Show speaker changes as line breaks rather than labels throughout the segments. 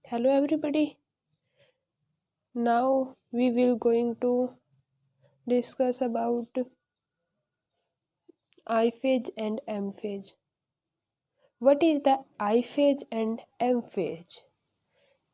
Hello everybody. Now we will going to discuss about I phase and M phase. What is the I phase and M phase?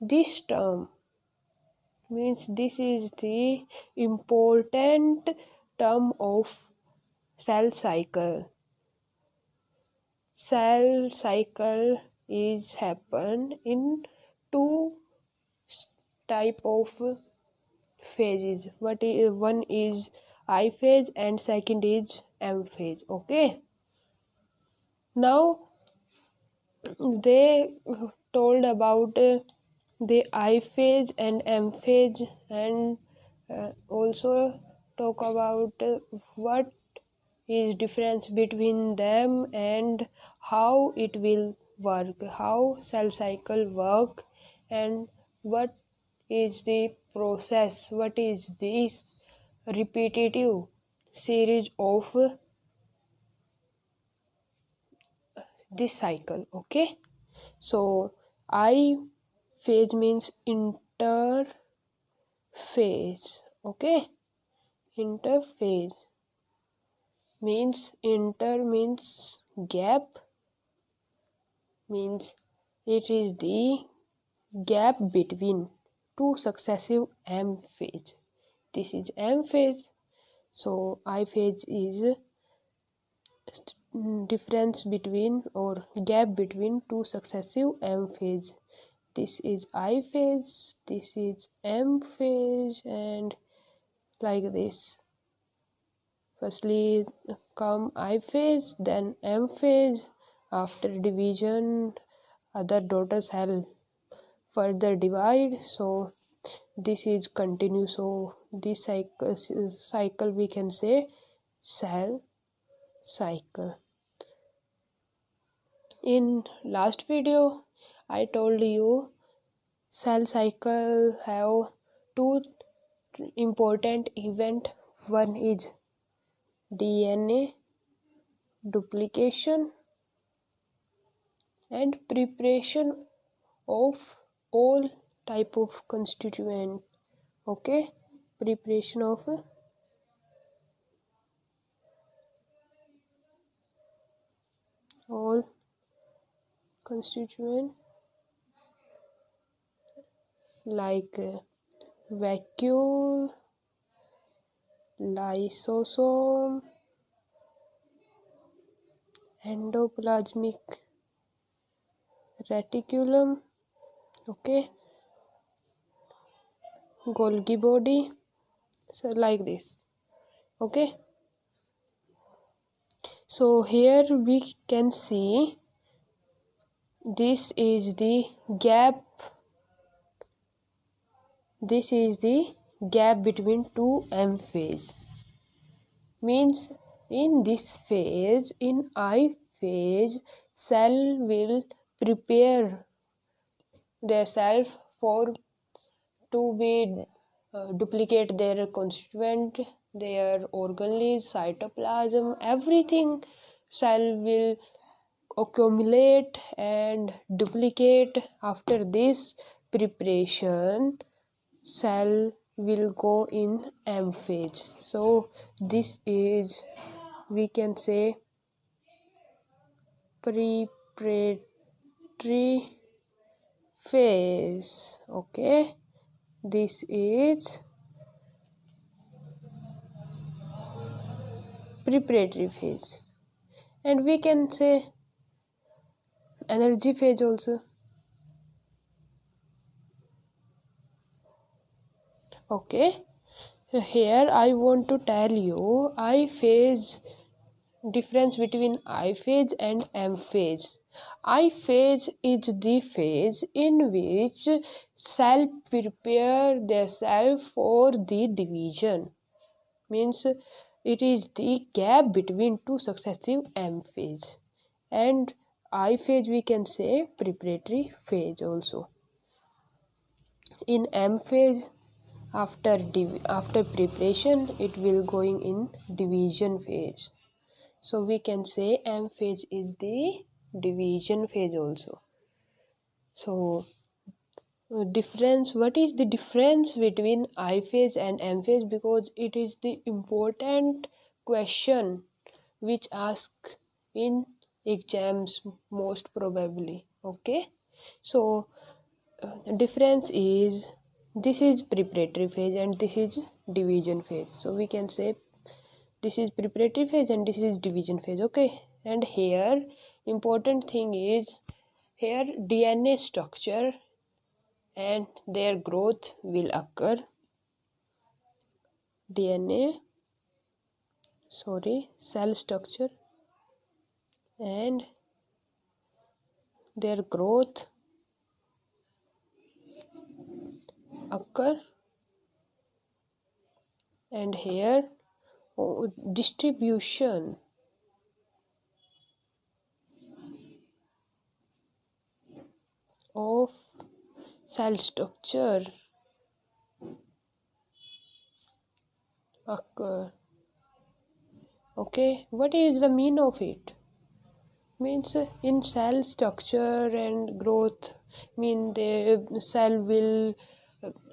This term means this is the important term of cell cycle. Cell cycle is happen in two type of phases. One is I phase and second is M phase. Okay. Now they told about the I phase and M phase, and also talk about what is difference between them and how it will work, how cell cycle work, and what is the process, what is this repetitive series of this cycle. Okay, so I phase means interphase. Okay, interphase means means gap, means it is the gap between two successive M phase. This is M phase, so I phase is difference between or gap between two successive M phase. This is I phase, this is M phase, and like this. Firstly come I phase, then M phase. After division, other daughter cell further divide, so this is continue. So this cycle we can say cell cycle. In last video I told you cell cycle have two important event. One is DNA duplication and preparation of all type of constituent. Okay, preparation of all constituent like vacuole, lysosome, endoplasmic reticulum, okay, Golgi body, so like this. Okay, so here we can see this is the gap, this is the gap between two M phase. Means in this phase, in I phase, cell will prepare their self for to be duplicate their constituent, their organelles, cytoplasm, everything. Cell will accumulate and duplicate. After this preparation, cell will go in M phase. So this is, we can say, preparatory phase. Okay, this is preparatory phase, and we can say energy phase also. Okay, here I want to tell you I phase, difference between I phase and M phase. I phase is the phase in which cell prepare themselves for the division. Means it is the gap between two successive M phase. And I phase we can say preparatory phase also. In M phase, after preparation, it will going in division phase. So we can say M phase is the division phase also. So difference. What is the difference between I phase and M phase? Because it is the important question which ask in exams most probably. Okay, so difference is, this is preparatory phase and this is division phase. So we can say this is preparatory phase and this is division phase. Okay, and here important thing is, here DNA structure and their growth will occur. Cell structure and their growth occur, and here distribution of cell structure occur. Okay, what is the mean of it? Means in cell structure and growth, mean the cell will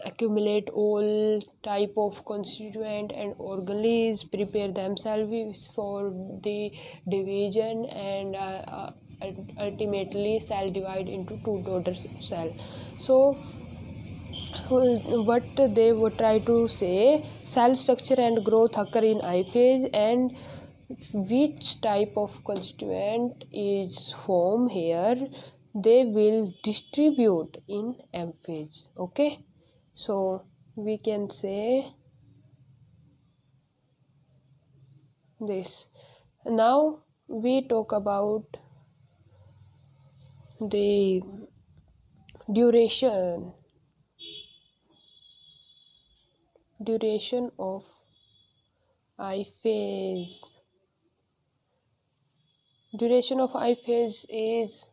accumulate all type of constituent and organelles, prepare themselves for the division, and ultimately cell divide into two daughter cell. So what they would try to say, cell structure and growth occur in I phase, and which type of constituent is formed here, they will distribute in M phase. Okay, so we can say this. Now we talk about the duration of I phase. Duration of I phase is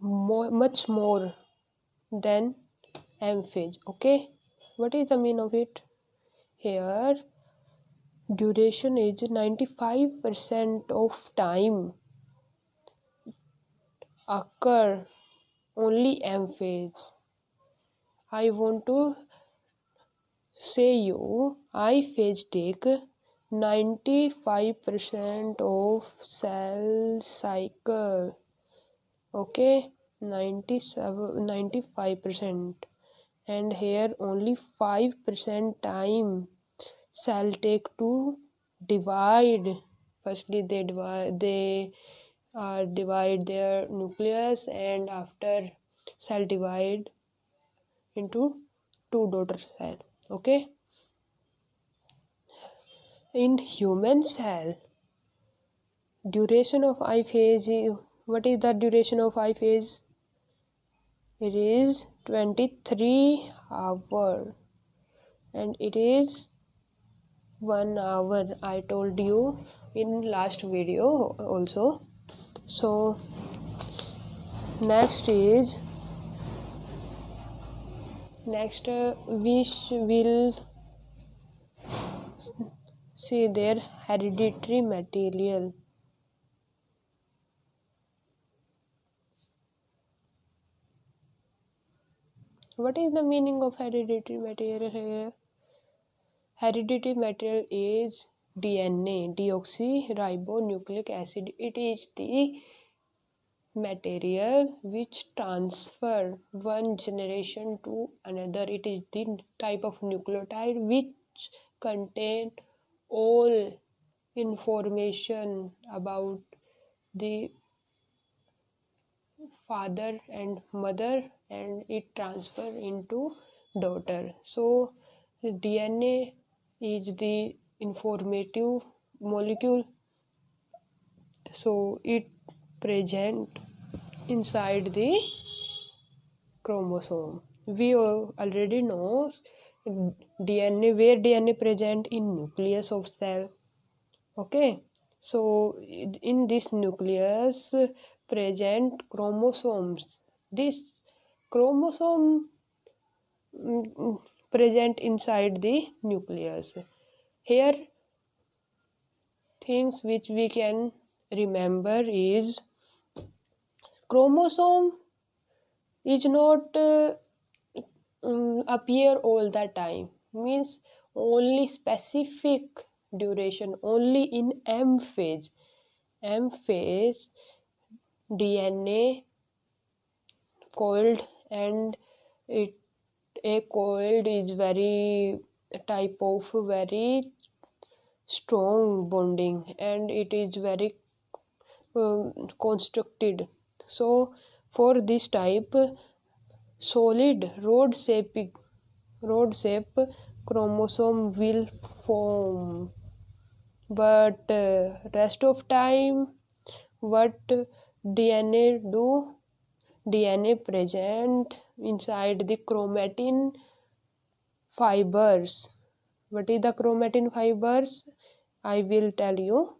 much more than M phase. Okay, what is the mean of it? Here duration is 95% of time occur only M phase. I want to say you, I phase take 95% of cell cycle. Okay, 95%, and here only 5% time cell take to divide. Firstly they divide their nucleus, and after cell divide into two daughter cell. Okay, in human cell, duration of I phase is, what is the duration of I phase? It is 23 hours, and it is 1 hour, I told you in last video also. So next we will see their hereditary material. What is the meaning of hereditary material here? Hereditary material is DNA, deoxyribonucleic acid. It is the material which transfer one generation to another. It is the type of nucleotide which contain all information about the father and mother, and it transfer into daughter. So DNA is the informative molecule, so it present inside the chromosome. We already know DNA, where DNA present in nucleus of cell. Okay, so in this nucleus present chromosomes. This chromosome present inside the nucleus. Here things which we can remember is, chromosome is not appear all the time, means only specific duration, only in M phase. M phase DNA coiled, and it a coiled is very type of very strong bonding, and it is very constructed. So for this type, solid rod shape chromosome will form, but rest of time what DNA do? DNA present inside the chromatin fibers. What is the chromatin fibers? I will tell you.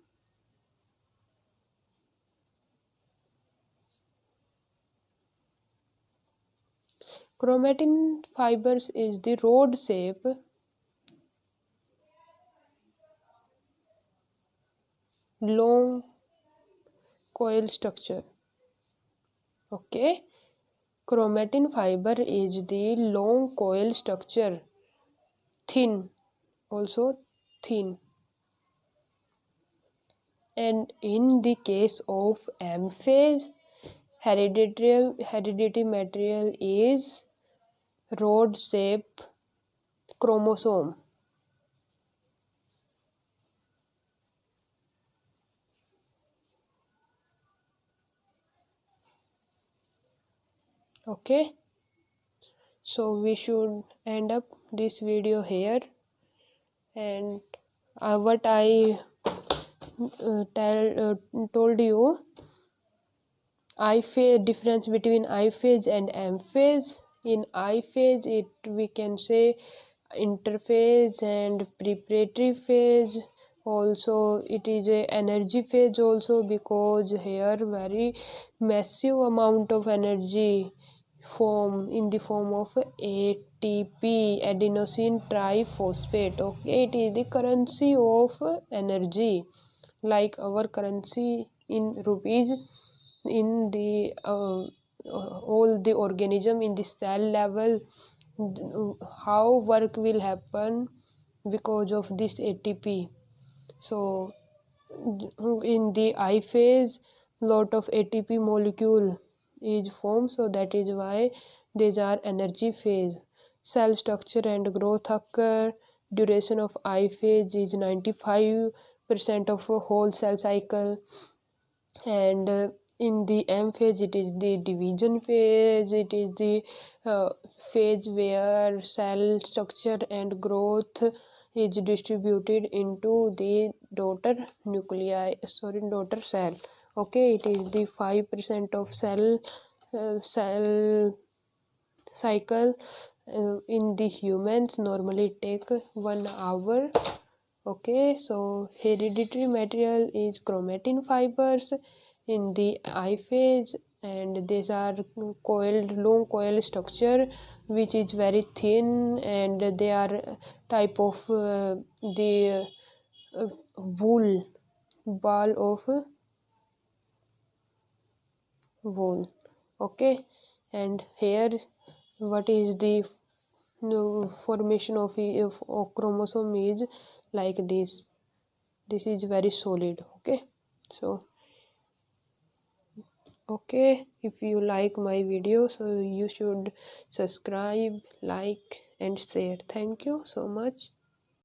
Chromatin fibers is the rod shape long coil structure. Okay, chromatin fiber is the long coil structure, thin, also thin. And in the case of M phase, hereditary material is rod shape chromosome. Okay, so we should end up this video here, and what I told you, I phase, difference between I phase and M phase. In I phase, it we can say interphase and preparatory phase. Also it is a energy phase also, because here very massive amount of energy form in the form of ATP, adenosine triphosphate. Okay, it is the currency of energy, like our currency in rupees. In the all the organism in the cell level, how work will happen because of this ATP. So in the I phase, lot of ATP molecule is formed, so that is why these are energy phase. Cell structure and growth occur. Duration of I phase is 95% of a whole cell cycle, and in the M phase it is the division phase. It is the phase where cell structure and growth is distributed into the daughter cell. Okay, it is the 5% of cell cycle. In the humans normally take 1 hour. Okay, so hereditary material is chromatin fibers in the I phase, and these are coiled, long coil structure which is very thin, and they are type of the wool, ball of wool. Okay, and here what is the formation of chromosome is like this. This is very solid. Okay, so okay, if you like my video, so you should subscribe, like and share. Thank you so much.